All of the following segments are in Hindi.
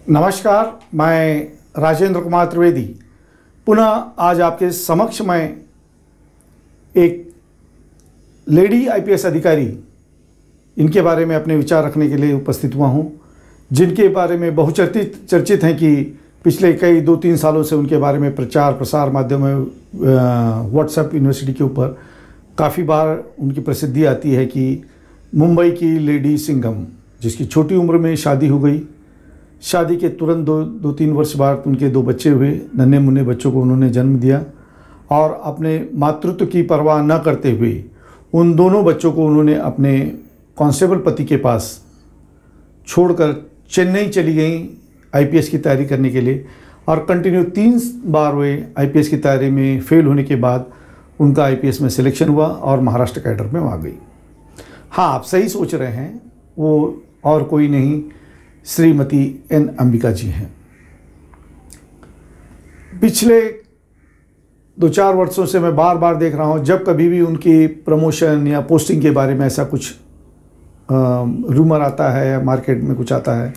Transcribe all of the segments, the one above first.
नमस्कार, मैं राजेंद्र कुमार त्रिवेदी पुनः आज आपके समक्ष मैं एक लेडी आईपीएस अधिकारी इनके बारे में अपने विचार रखने के लिए उपस्थित हुआ हूं, जिनके बारे में बहुचर्चित हैं कि पिछले कई 2-3 सालों से उनके बारे में प्रचार प्रसार माध्यम में व्हाट्सएप यूनिवर्सिटी के ऊपर काफ़ी बार उनकी प्रसिद्धि आती है कि मुंबई की लेडी सिंघम, जिसकी छोटी उम्र में शादी हो गई। शादी के तुरंत 2-3 वर्ष बाद उनके 2 बच्चे हुए। नन्हे मुन्ने बच्चों को उन्होंने जन्म दिया और अपने मातृत्व की परवाह न करते हुए उन दोनों बच्चों को उन्होंने अपने कांस्टेबल पति के पास छोड़कर चेन्नई चली गई आईपीएस की तैयारी करने के लिए। और कंटिन्यू 3 बार वे आईपीएस की तैयारी में फेल होने के बाद उनका आईपीएस में सिलेक्शन हुआ और महाराष्ट्र कैडर में आ गई। हाँ, आप सही सोच रहे हैं, वो और कोई नहीं, श्रीमती एन अंबिका जी हैं। पिछले 2-4 वर्षों से मैं बार बार देख रहा हूँ, जब कभी भी उनकी प्रमोशन या पोस्टिंग के बारे में ऐसा कुछ रूमर आता है या मार्केट में कुछ आता है,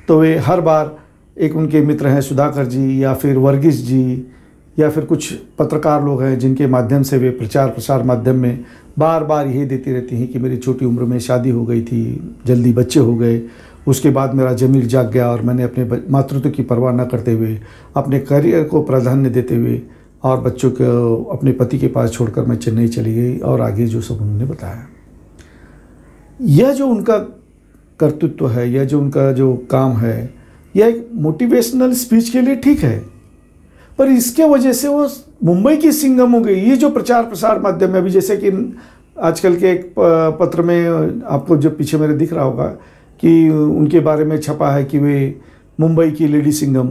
तो वे हर बार एक उनके मित्र हैं सुधाकर जी या फिर वर्गीस जी या फिर कुछ पत्रकार लोग हैं जिनके माध्यम से वे प्रचार प्रसार माध्यम में बार बार यही देती रहती हैं कि मेरी छोटी उम्र में शादी हो गई थी, जल्दी बच्चे हो गए, उसके बाद मेरा ज़मीर जाग गया और मैंने अपने मातृत्व की परवाह न करते हुए अपने करियर को प्राधान्य देते हुए और बच्चों को अपने पति के पास छोड़कर मैं चेन्नई चली गई। और आगे जो सब उन्होंने बताया, यह जो उनका कर्तृत्व है, यह जो उनका जो काम है, यह एक मोटिवेशनल स्पीच के लिए ठीक है, पर इसके वजह से वो मुंबई की सिंघम हो गई। ये जो प्रचार प्रसार माध्यम में अभी, जैसे कि आजकल के एक पत्र में आपको जो पीछे मेरे दिख रहा होगा कि उनके बारे में छपा है कि वे मुंबई की लेडी सिंघम,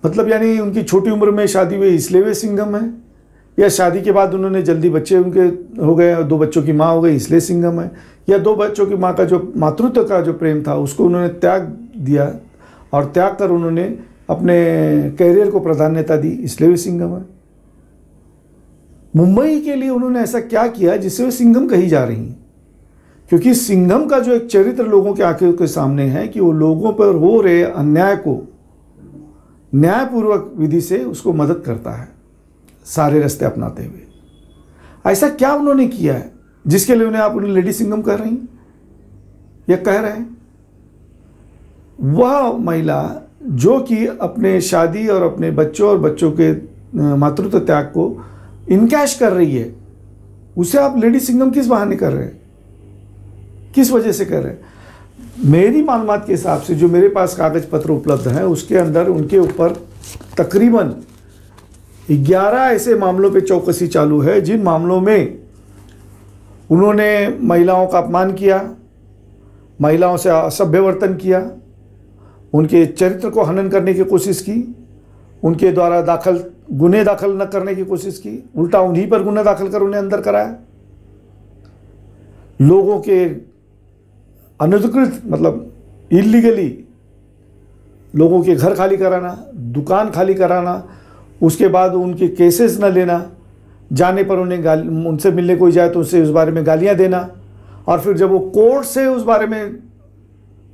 मतलब यानी उनकी छोटी उम्र में शादी हुई इसलिए वे सिंघम है, या शादी के बाद उन्होंने जल्दी बच्चे उनके हो गए और 2 बच्चों की माँ हो गई इसलिए सिंघम है, या 2 बच्चों की माँ का जो मातृत्व का जो प्रेम था उसको उन्होंने त्याग दिया और त्याग कर उन्होंने अपने कैरियर को प्राधान्यता दी इसलिए वे सिंघम है। मुंबई के लिए उन्होंने ऐसा क्या किया जिससे वे सिंघम कही जा रही हैं? क्योंकि सिंघम का जो एक चरित्र लोगों के आंखों के सामने है कि वो लोगों पर हो रहे अन्याय को न्यायपूर्वक विधि से उसको मदद करता है, सारे रास्ते अपनाते हुए। ऐसा क्या उन्होंने किया है जिसके लिए उन्हें आप उन्हें लेडी सिंघम कह रही हैं या कह रहे हैं? वह महिला जो कि अपने शादी और अपने बच्चों और बच्चों के मातृत्व त्याग को इनकैश कर रही है, उसे आप लेडी सिंघम किस बहाने कर रहे हैं, किस वजह से कर रहे हैं? मेरी मालूमात के हिसाब से जो मेरे पास कागज पत्र उपलब्ध हैं उसके अंदर उनके ऊपर तकरीबन 11 ऐसे मामलों पे चौकसी चालू है जिन मामलों में उन्होंने महिलाओं का अपमान किया, महिलाओं से असभ्य वर्तन किया, उनके चरित्र को हनन करने की कोशिश की, उनके द्वारा गुन्हे दाखिल न करने की कोशिश की, उल्टा उन्हीं पर गुन्हा दाखिल कर उन्हें अंदर कराया, लोगों के अनधिकृत मतलब इलीगली लोगों के घर खाली कराना, दुकान खाली कराना, उसके बाद उनके केसेस न लेना, जाने पर उन्हें उनसे मिलने कोई जाए तो उससे उस बारे में गालियां देना, और फिर जब वो कोर्ट से उस बारे में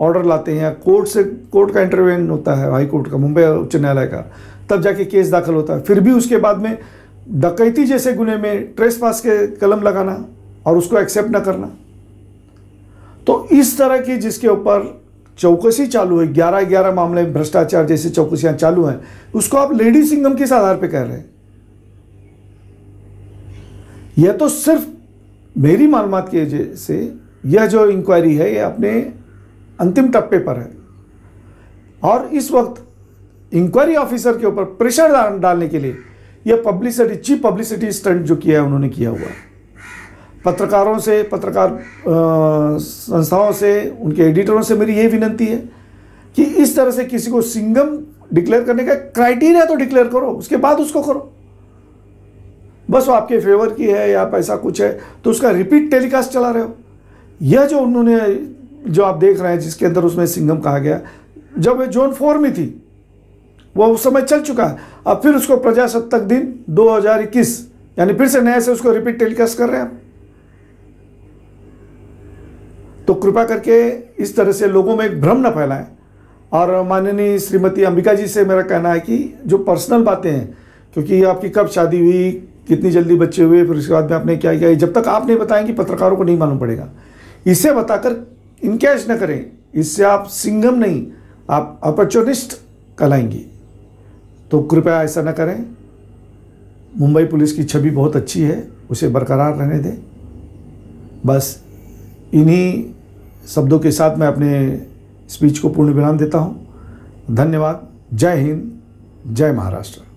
ऑर्डर लाते हैं या कोर्ट का इंटरवेंशन होता है, हाई कोर्ट का, मुंबई उच्च न्यायालय का, तब जाके केस दाखिल होता है, फिर भी उसके बाद में डकैती जैसे गुने में ट्रेसपास के कलम लगाना और उसको एक्सेप्ट ना करना। तो इस तरह की जिसके ऊपर चौकसी चालू है, 11 मामले भ्रष्टाचार जैसी चौकसियां चालू हैं, उसको आप लेडी सिंघम किस आधार पे कह रहे हैं? यह तो सिर्फ मेरी मालूमात की वजह से यह जो इंक्वायरी है यह अपने अंतिम टप्पे पर है, और इस वक्त इंक्वायरी ऑफिसर के ऊपर प्रेशर डालने के लिए यह पब्लिसिटी, चीप पब्लिसिटी स्टंट जो किया है उन्होंने किया हुआ है। पत्रकारों से, पत्रकार संस्थाओं से, उनके एडिटरों से मेरी यही विनती है कि इस तरह से किसी को सिंघम डिक्लेयर करने का क्राइटेरिया तो डिक्लेयर करो, उसके बाद उसको करो। बस वो आपके फेवर की है या पैसा कुछ है तो उसका रिपीट टेलीकास्ट चला रहे हो। यह जो उन्होंने, जो आप देख रहे हैं जिसके अंदर उसमें सिंघम कहा गया, जब वे जोन 4 में थी वो उस समय चल चुका है, अब फिर उसको प्रजासत्ताक दिन 2021 यानी फिर से नए से उसको रिपीट टेलीकास्ट कर रहे हैं। तो कृपा करके इस तरह से लोगों में एक भ्रम न फैलाएं और माननीय श्रीमती अंबिका जी से मेरा कहना है कि जो पर्सनल बातें हैं, क्योंकि आपकी कब शादी हुई, कितनी जल्दी बच्चे हुए, फिर उसके बाद में आपने क्या किया, जब तक आप नहीं बताएंगे पत्रकारों को नहीं मालूम पड़ेगा। इसे बताकर इनकैश न करें, इससे आप सिंघम नहीं, आप अपॉर्चुनिस्ट कहलाएंगी। तो कृपया ऐसा न करें। मुंबई पुलिस की छवि बहुत अच्छी है, उसे बरकरार रहने दें। बस इन्हीं शब्दों के साथ मैं अपने स्पीच को पूर्ण विराम देता हूँ। धन्यवाद। जय हिंद, जय महाराष्ट्र।